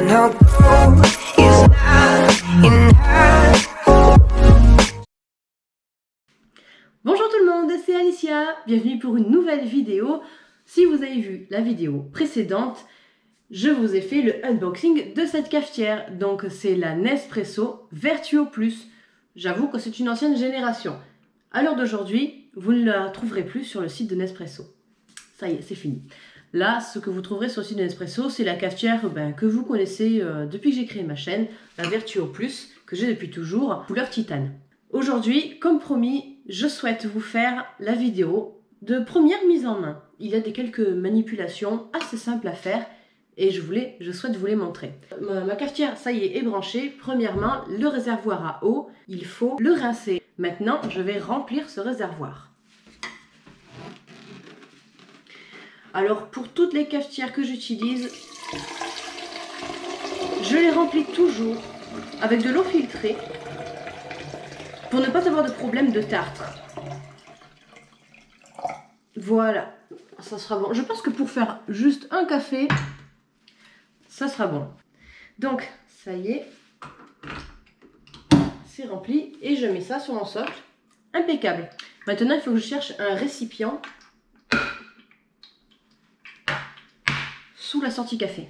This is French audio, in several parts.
no gold is not enough. Bonjour tout le monde, c'est Alicia, bienvenue pour une nouvelle vidéo. Si vous avez vu la vidéo précédente, je vous ai fait le unboxing de cette cafetière. Donc c'est la Nespresso Vertuo Plus. J'avoue que c'est une ancienne génération. À l'heure d'aujourd'hui, vous ne la trouverez plus sur le site de Nespresso. Ça y est, c'est fini. Là, ce que vous trouverez sur le site de Nespresso, c'est la cafetière que vous connaissez depuis que j'ai créé ma chaîne, la Vertuo Plus, que j'ai depuis toujours, couleur titane. Aujourd'hui, comme promis, je souhaite vous faire la vidéo de première mise en main. Il y a quelques manipulations assez simples à faire et je souhaite vous les montrer. Ma cafetière, ça y est branchée. Premièrement, le réservoir à eau, il faut le rincer. Maintenant, je vais remplir ce réservoir. Alors, pour toutes les cafetières que j'utilise, je les remplis toujours avec de l'eau filtrée pour ne pas avoir de problème de tartre. Voilà, ça sera bon. Je pense que pour faire juste un café, ça sera bon. Donc, ça y est, c'est rempli et je mets ça sur mon socle. Impeccable. Maintenant, il faut que je cherche un récipient sous la sortie café.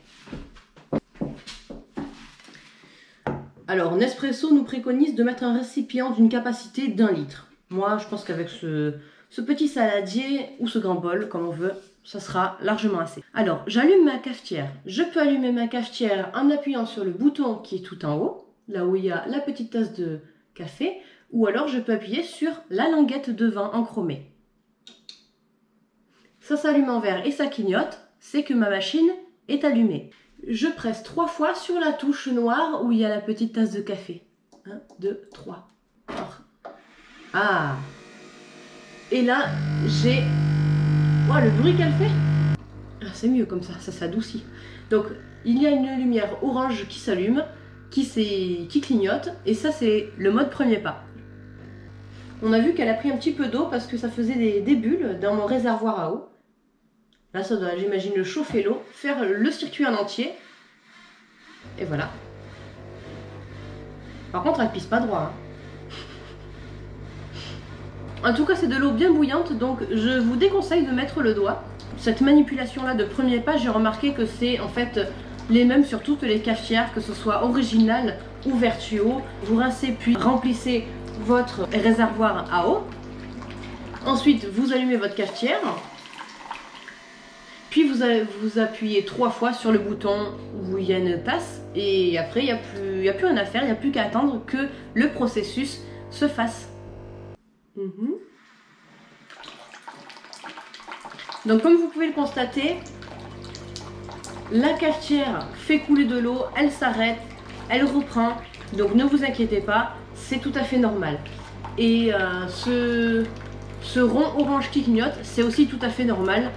Alors, Nespresso nous préconise de mettre un récipient d'une capacité d'1 litre. Moi, je pense qu'avec ce petit saladier ou ce grand bol, comme on veut, ça sera largement assez. Alors, j'allume ma cafetière. Je peux allumer ma cafetière en appuyant sur le bouton qui est tout en haut, là où il y a la petite tasse de café, ou alors je peux appuyer sur la languette devant en chromé. Ça s'allume en vert et ça clignote, c'est que ma machine est allumée. Je presse 3 fois sur la touche noire où il y a la petite tasse de café. 1, 2, 3. Ah! Et là, j'ai... Oh, le bruit qu'elle fait! Ah, c'est mieux comme ça s'adoucit. Donc, il y a une lumière orange qui s'allume, qui clignote, et ça, c'est le mode premier pas. On a vu qu'elle a pris un petit peu d'eau parce que ça faisait des bulles dans mon réservoir à eau. Là, ça doit, j'imagine, le chauffer l'eau, faire le circuit en entier. Et voilà. Par contre, elle pisse pas droit. En tout cas, c'est de l'eau bien bouillante, donc je vous déconseille de mettre le doigt. Cette manipulation-là de premier pas, j'ai remarqué que c'est en fait les mêmes sur toutes les cafetières, que ce soit original ou Vertuo. Vous rincez puis remplissez votre réservoir à eau. Ensuite, vous allumez votre cafetière. Puis vous appuyez 3 fois sur le bouton où il y a une tasse et après il n'y a plus rien à faire, il n'y a plus qu'à attendre que le processus se fasse. Donc comme vous pouvez le constater, la cafetière fait couler de l'eau, elle s'arrête, elle reprend, donc ne vous inquiétez pas, c'est tout à fait normal. Et ce rond orange qui clignote, c'est aussi tout à fait normal.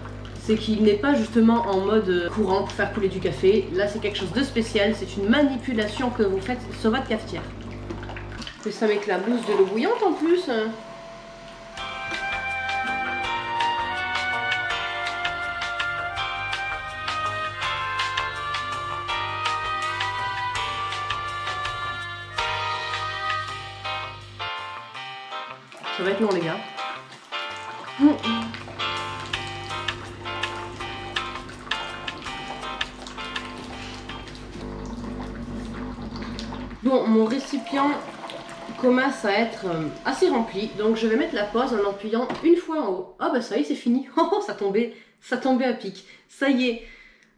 C'est qu'il n'est pas justement en mode courant pour faire couler du café. Là, c'est quelque chose de spécial. C'est une manipulation que vous faites sur votre cafetière. Et ça m'éclabousse de l'eau bouillante en plus. Ça va être long, les gars. Bon, mon récipient commence à être assez rempli, donc je vais mettre la pause en appuyant une fois en haut. Ah bah ça y est, c'est fini. Oh, ça tombait à pic. Ça y est,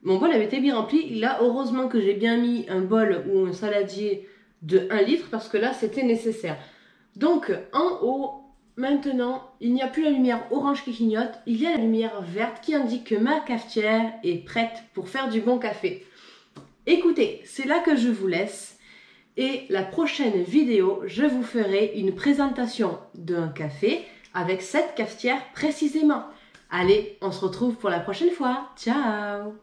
mon bol avait été bien rempli. Là, heureusement que j'ai bien mis un bol ou un saladier de 1 litre parce que là, c'était nécessaire. Donc, en haut, maintenant, il n'y a plus la lumière orange qui clignote, il y a la lumière verte qui indique que ma cafetière est prête pour faire du bon café. Écoutez, c'est là que je vous laisse. Et la prochaine vidéo, je vous ferai une présentation d'un café avec cette cafetière précisément. Allez, on se retrouve pour la prochaine fois. Ciao!